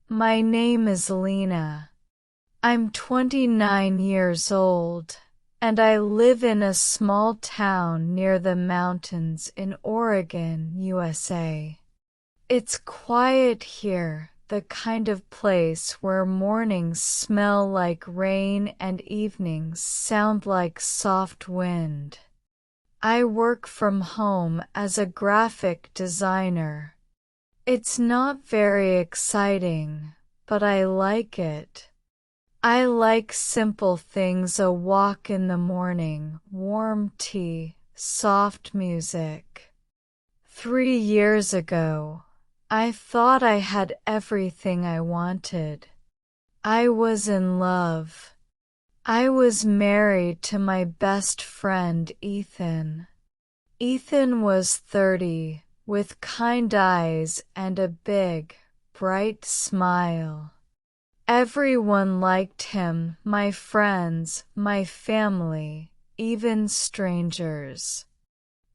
My name is Lena. I'm 29 years old, and I live in a small town near the mountains in Oregon, USA. It's quiet here, the kind of place where mornings smell like rain and evenings sound like soft wind. I work from home as a graphic designer. It's not very exciting, but I like it. I like simple things: a walk in the morning, warm tea, soft music. 3 years ago, I thought I had everything I wanted. I was in love. I was married to my best friend Ethan. Ethan was 30, with kind eyes and a big, bright smile. Everyone liked him, my friends, my family, even strangers.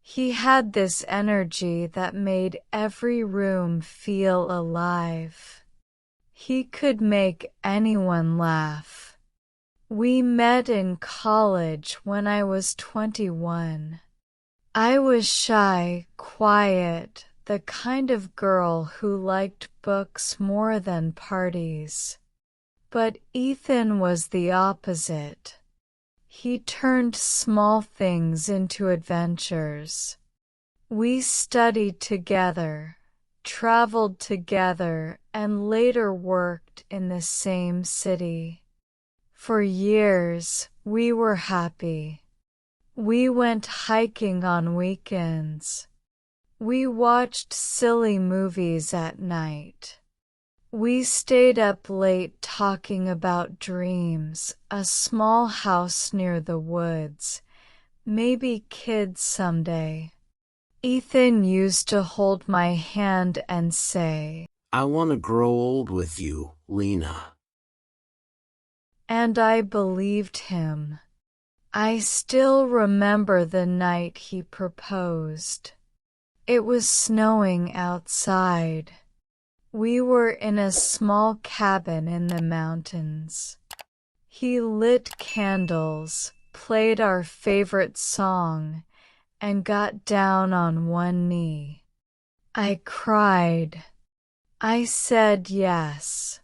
He had this energy that made every room feel alive. He could make anyone laugh. We met in college when I was 21. I was shy, quiet, the kind of girl who liked books more than parties. But Ethan was the opposite. He turned small things into adventures. We studied together, traveled together, and later worked in the same city. For years, we were happy. We went hiking on weekends. We watched silly movies at night. We stayed up late talking about dreams, a small house near the woods, maybe kids someday. Ethan used to hold my hand and say, "I want to grow old with you, Lena." and I believed him. I still remember the night he proposed. It was snowing outside. We were in a small cabin in the mountains. He lit candles, played our favorite song, and got down on one knee. I cried. I said yes.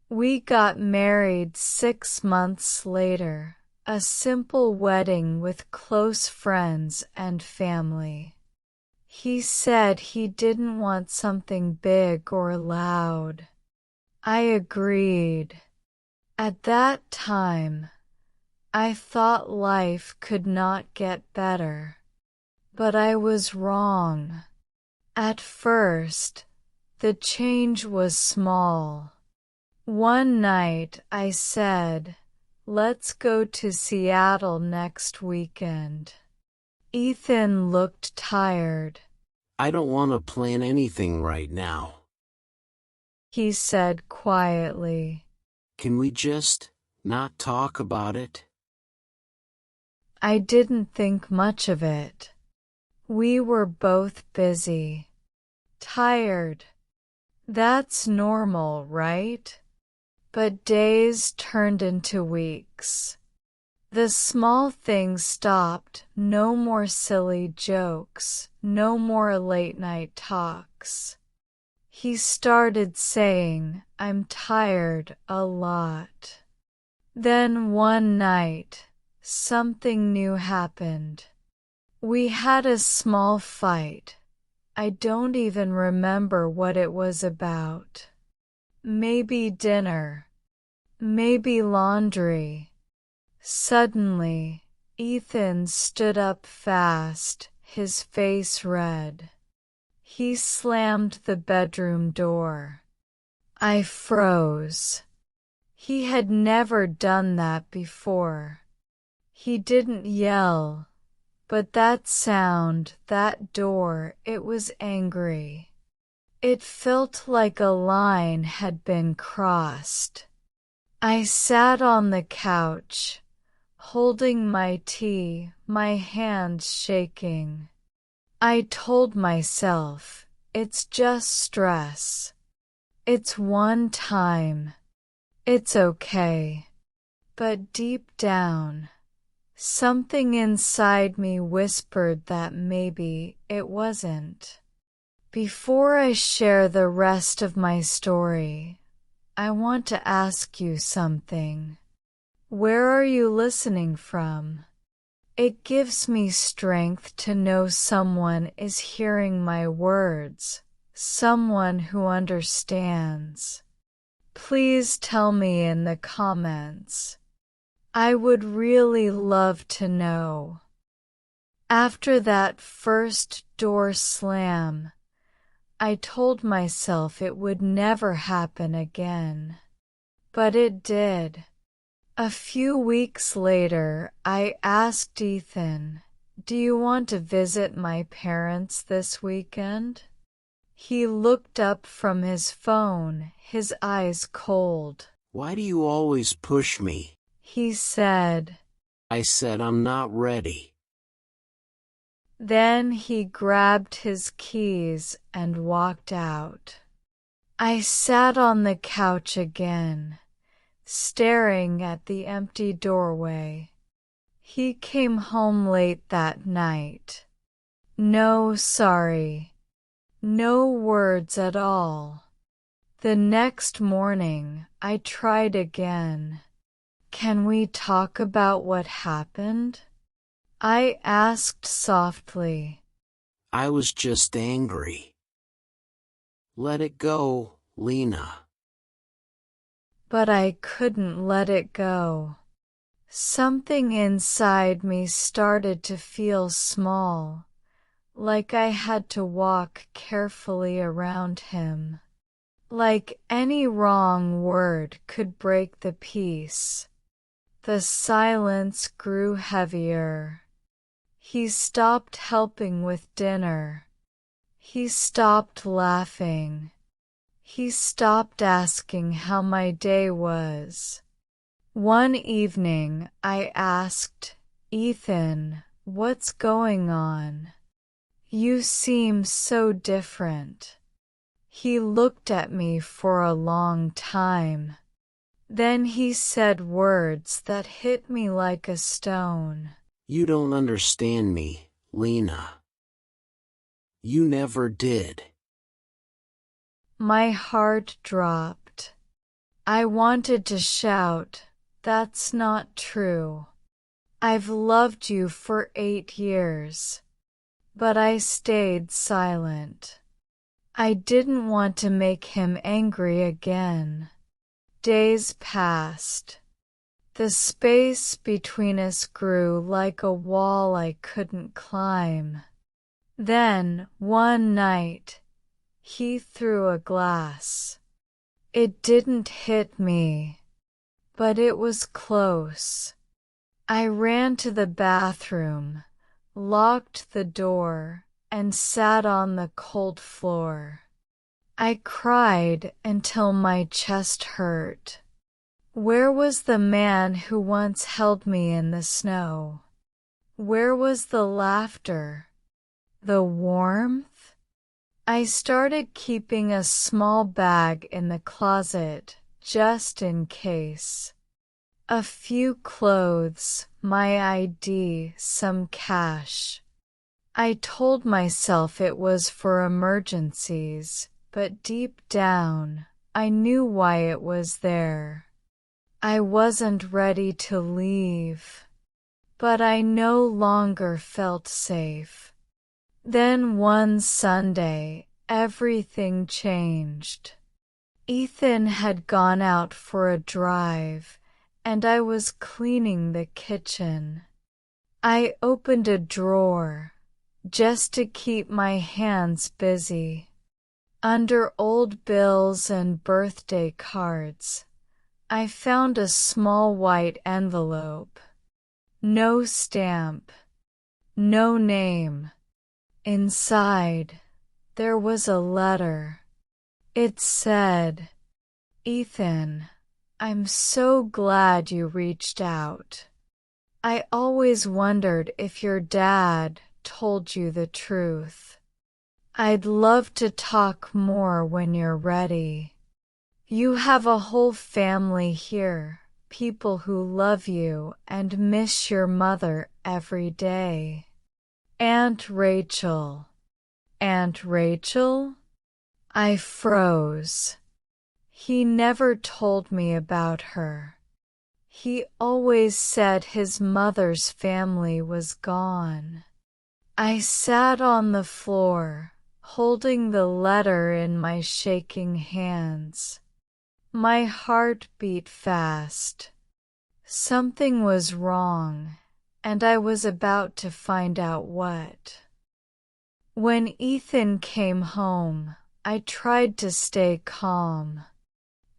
We got married 6 months later, a simple wedding with close friends and family. He said he didn't want something big or loud. I agreed. At that time, I thought life could not get better. But I was wrong. At first, the change was small. One night I said, "Let's go to Seattle next weekend." Ethan looked tired. "I don't want to plan anything right now. He said quietly. Can we just not talk about it?" I didn't think much of it. We were both busy. Tired. That's normal, right? But days turned into weeks. The small things stopped. No more silly jokes, no more late-night talks. He started saying, "I'm tired," a lot. Then one night, something new happened. We had a small fight. I don't even remember what it was about. Maybe dinner. Maybe laundry. Suddenly, Ethan stood up fast, his face red. He slammed the bedroom door. I froze. He had never done that before. He didn't yell, but that sound, that door, it was angry. It felt like a line had been crossed. I sat on the couch, holding my tea, my hands shaking. I told myself, it's just stress. It's one time. It's okay. But deep down, something inside me whispered that maybe it wasn't. Before I share the rest of my story, I want to ask you something. Where are you listening from? It gives me strength to know someone is hearing my words, someone who understands. Please tell me in the comments. I would really love to know. After that first door slam, I told myself it would never happen again. But it did. A few weeks later, I asked Ethan, "Do you want to visit my parents this weekend?" He looked up from his phone, his eyes cold. Why do you always push me? He said. I said I'm not ready. Then he grabbed his keys and walked out. I sat on the couch again, staring at the empty doorway. He came home late that night. No sorry. No words at all. The next morning, I tried again. "Can we talk about what happened?" I asked softly. I was just angry. Let it go, Lena. But I couldn't let it go. Something inside me started to feel small, like I had to walk carefully around him. Like any wrong word could break the peace. The silence grew heavier. He stopped helping with dinner. He stopped laughing. He stopped asking how my day was. One evening I asked, "Ethan, what's going on? You seem so different." He looked at me for a long time. Then he said words that hit me like a stone. You don't understand me, Lena. You never did. My heart dropped. I wanted to shout, "That's not true. I've loved you for 8 years." But I stayed silent. I didn't want to make him angry again. Days passed. The space between us grew like a wall I couldn't climb. Then, one night, he threw a glass. It didn't hit me, but it was close. I ran to the bathroom, locked the door, and sat on the cold floor. I cried until my chest hurt. Where was the man who once held me in the snow? Where was the laughter? The warmth? I started keeping a small bag in the closet, just in case. A few clothes, my ID, some cash. I told myself it was for emergencies, but deep down, I knew why it was there. I wasn't ready to leave, but I no longer felt safe. Then one Sunday, everything changed. Ethan had gone out for a drive, and I was cleaning the kitchen. I opened a drawer, just to keep my hands busy. Under old bills and birthday cards, I found a small white envelope. No stamp, no name. Inside, there was a letter. It said, "Ethan, I'm so glad you reached out. I always wondered if your dad told you the truth. I'd love to talk more when you're ready." You have a whole family here, people who love you and miss your mother every day. Aunt Rachel. Aunt Rachel? I froze. He never told me about her. He always said his mother's family was gone. I sat on the floor, holding the letter in my shaking hands. My heart beat fast. Something was wrong, and I was about to find out what. When Ethan came home, I tried to stay calm,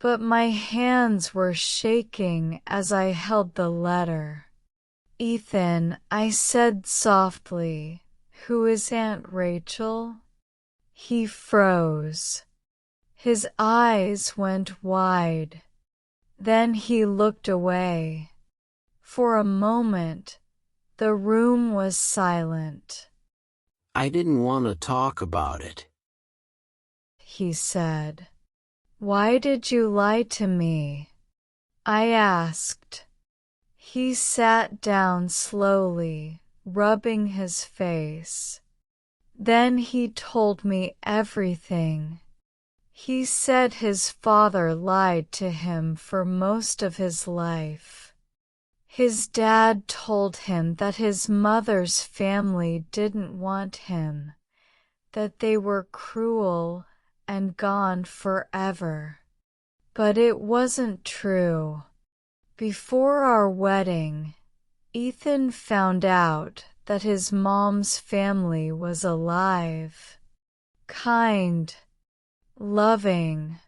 but my hands were shaking as I held the letter. "Ethan," I said softly, "who is Aunt Rachel?" He froze. His eyes went wide. Then he looked away. For a moment, the room was silent. I didn't want to talk about it, He said. "Why did you lie to me?" I asked. He sat down slowly, rubbing his face. Then he told me everything. He said his father lied to him for most of his life. His dad told him that his mother's family didn't want him, that they were cruel and gone forever. But it wasn't true. Before our wedding, Ethan found out that his mom's family was alive. Kind, loving.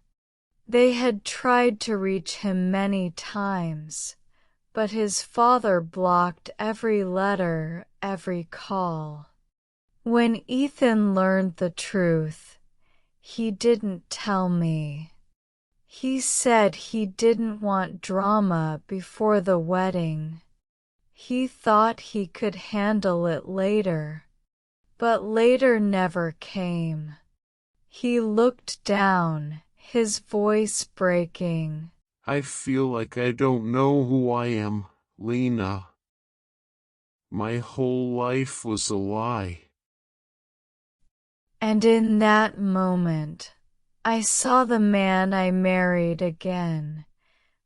They had tried to reach him many times, but his father blocked every letter, every call. When Ethan learned the truth, he didn't tell me. He said he didn't want drama before the wedding. He thought he could handle it later, but later never came. He looked down, his voice breaking. I feel like I don't know who I am, Lena. My whole life was a lie. And in that moment, I saw the man I married again.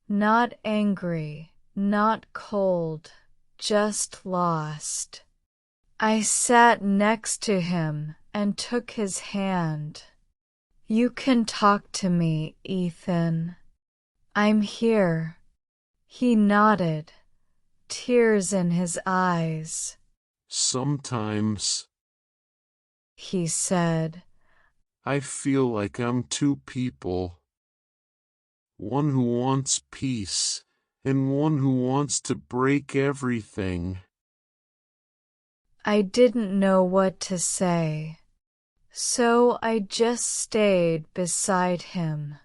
Not angry, not cold, just lost. I sat next to him and took his hand. "You can talk to me, Ethan. I'm here." He nodded, tears in his eyes. Sometimes, He said, I feel like I'm two people. One who wants peace, and one who wants to break everything. I didn't know what to say, so I just stayed beside him.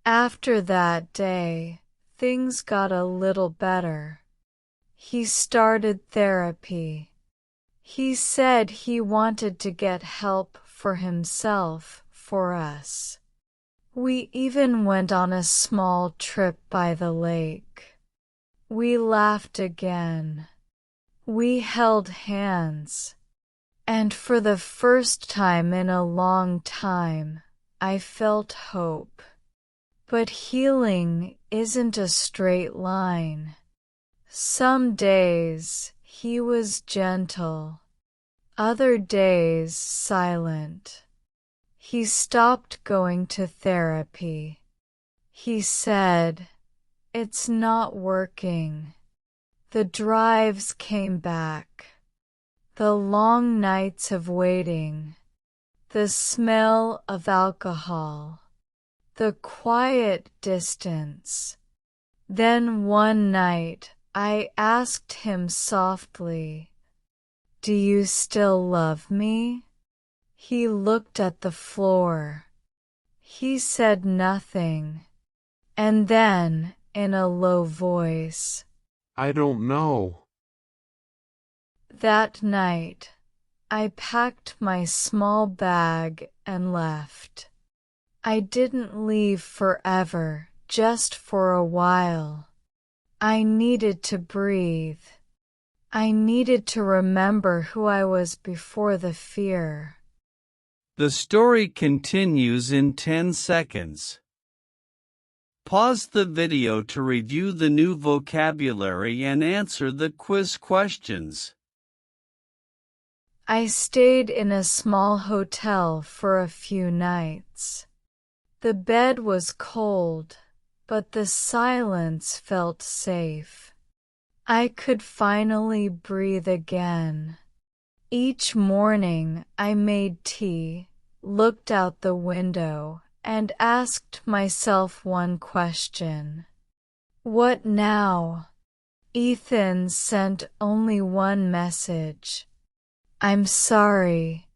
After that day, things got a little better. He started therapy. He said he wanted to get help for himself, for us. We even went on a small trip by the lake. We laughed again. We held hands. And for the first time in a long time, I felt hope. But healing isn't a straight line. Some days he was gentle, other days silent. He stopped going to therapy. He said, "It's not working." The drives came back. The long nights of waiting. The smell of alcohol. The quiet distance. Then one night I asked him softly, "Do you still love me?" He looked at the floor. He said nothing. And then, in a low voice, I don't know. That night, I packed my small bag and left. I didn't leave forever, just for a while. I needed to breathe. I needed to remember who I was before the fear. The story continues in 10 seconds. Pause the video to review the new vocabulary and answer the quiz questions. I stayed in a small hotel for a few nights. The bed was cold, but the silence felt safe. I could finally breathe again. Each morning I made tea, looked out the window, and asked myself one question. What now? Ethan sent only one message. I'm sorry.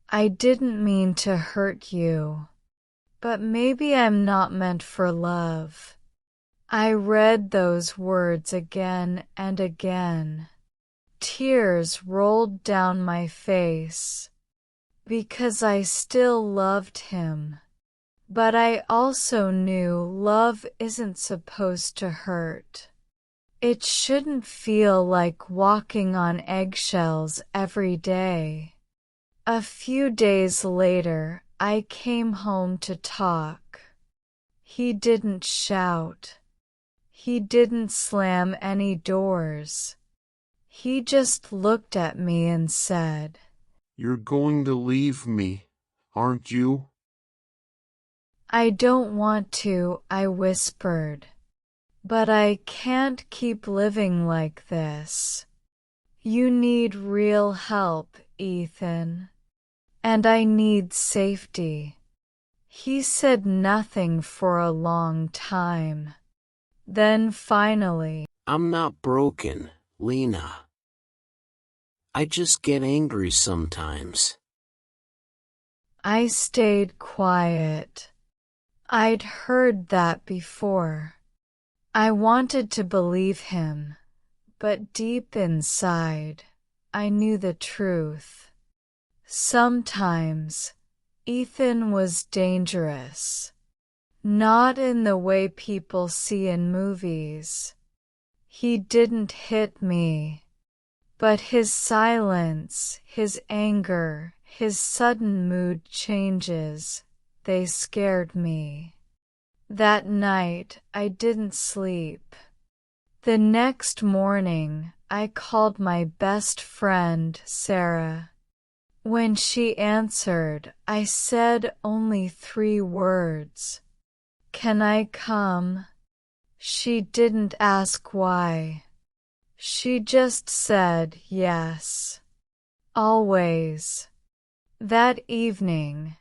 I didn't mean to hurt you. But maybe I'm not meant for love. I read those words again and again. Tears rolled down my face. Because I still loved him. But I also knew love isn't supposed to hurt. It shouldn't feel like walking on eggshells every day. A few days later, I came home to talk. He didn't shout. He didn't slam any doors. He just looked at me and said, "You're going to leave me, aren't you?" I don't want to, I whispered. But I can't keep living like this. You need real help, Ethan. And I need safety. He said nothing for a long time. Then finally, I'm not broken, Lena. I just get angry sometimes. I stayed quiet. I'd heard that before. I wanted to believe him, but deep inside, I knew the truth. Sometimes, Ethan was dangerous. Not in the way people see in movies. He didn't hit me. But his silence, his anger, his sudden mood changes, they scared me. That night, I didn't sleep. The next morning, I called my best friend, Sarah. When she answered, I said only 3 words. Can I come? She didn't ask why. She just said yes. Always. That evening,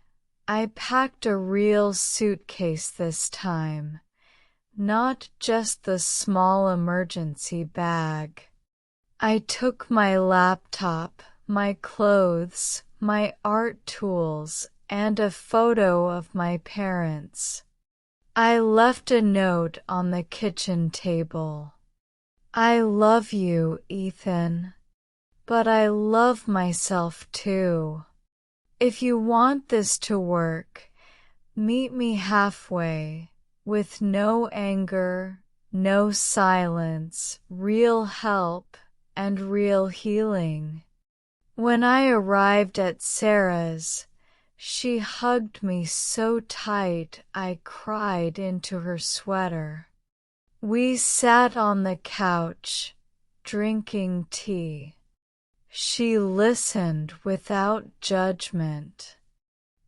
I packed a real suitcase this time, not just the small emergency bag. I took my laptop, my clothes, my art tools, and a photo of my parents. I left a note on the kitchen table. I love you, Ethan. But I love myself too. If you want this to work, meet me halfway, with no anger, no silence, real help, and real healing. When I arrived at Sarah's, she hugged me so tight I cried into her sweater. We sat on the couch, drinking tea. She listened without judgment.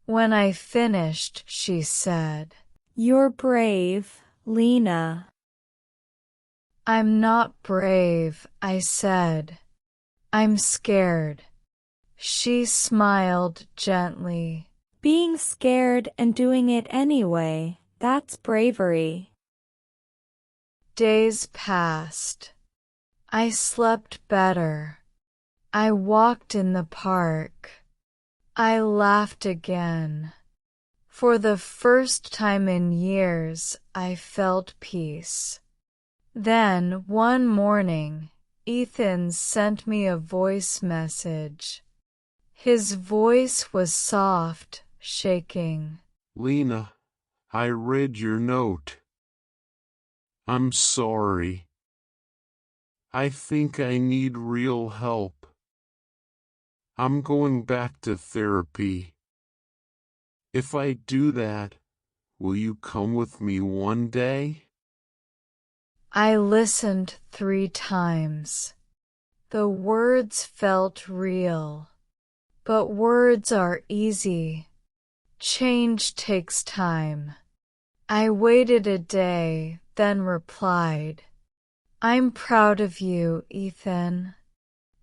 When I finished, she said, "You're brave, Lena." I'm not brave, I said. I'm scared. She smiled gently. Being scared and doing it anyway, that's bravery. Days passed. I slept better. I walked in the park. I laughed again. For the first time in years, I felt peace. Then, one morning, Ethan sent me a voice message. His voice was soft, shaking. "Lena, I read your note. I'm sorry. I think I need real help. I'm going back to therapy. If I do that, will you come with me one day? I listened 3 times. The words felt real. But words are easy. Change takes time. I waited a day, then replied, I'm proud of you, Ethan.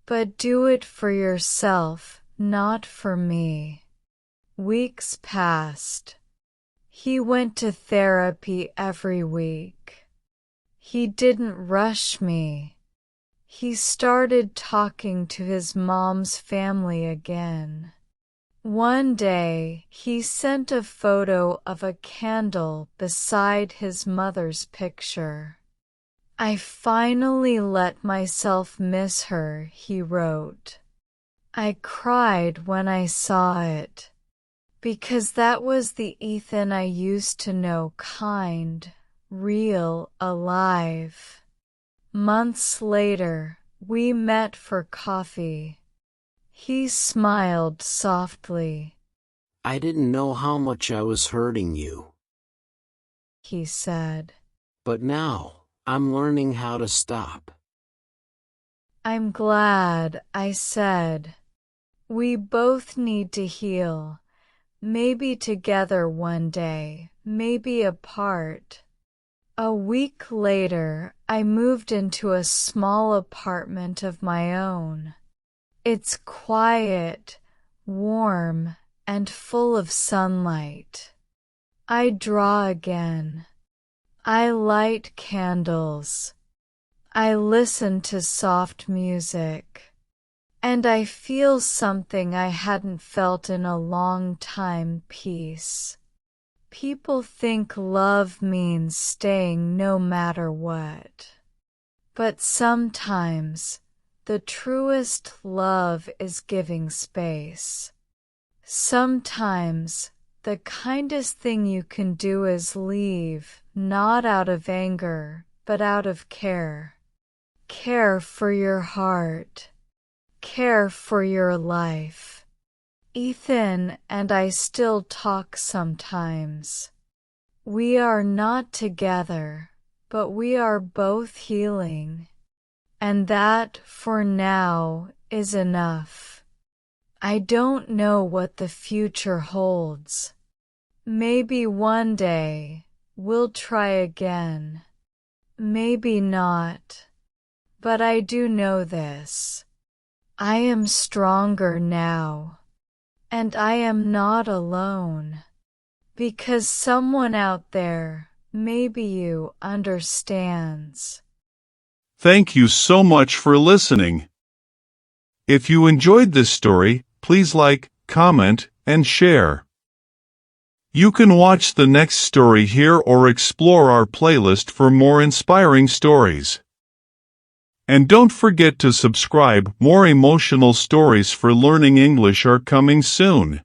But do it for yourself, not for me. Weeks passed. He went to therapy every week. He didn't rush me. He started talking to his mom's family again. One day, he sent a photo of a candle beside his mother's picture. I finally let myself miss her, he wrote. I cried when I saw it, because that was the Ethan I used to know, kind, real, alive. Months later, we met for coffee. He smiled softly. I didn't know how much I was hurting you. He said. But now, I'm learning how to stop. I'm glad, I said. We both need to heal. Maybe together one day, maybe apart. A week later, I moved into a small apartment of my own. It's quiet, warm, and full of sunlight. I draw again. I light candles. I listen to soft music. And I feel something I hadn't felt in a long time, peace. People think love means staying no matter what. But sometimes, the truest love is giving space. Sometimes, the kindest thing you can do is leave, not out of anger, but out of care. Care for your heart. Care for your life. Ethan and I still talk sometimes. We are not together, but we are both healing. And that, for now, is enough. I don't know what the future holds. Maybe one day, we'll try again. Maybe not. But I do know this. I am stronger now. And I am not alone. Because someone out there, maybe you, understands. Thank you so much for listening. If you enjoyed this story, please like, comment, and share. You can watch the next story here or explore our playlist for more inspiring stories. And don't forget to subscribe. More emotional stories for learning English are coming soon.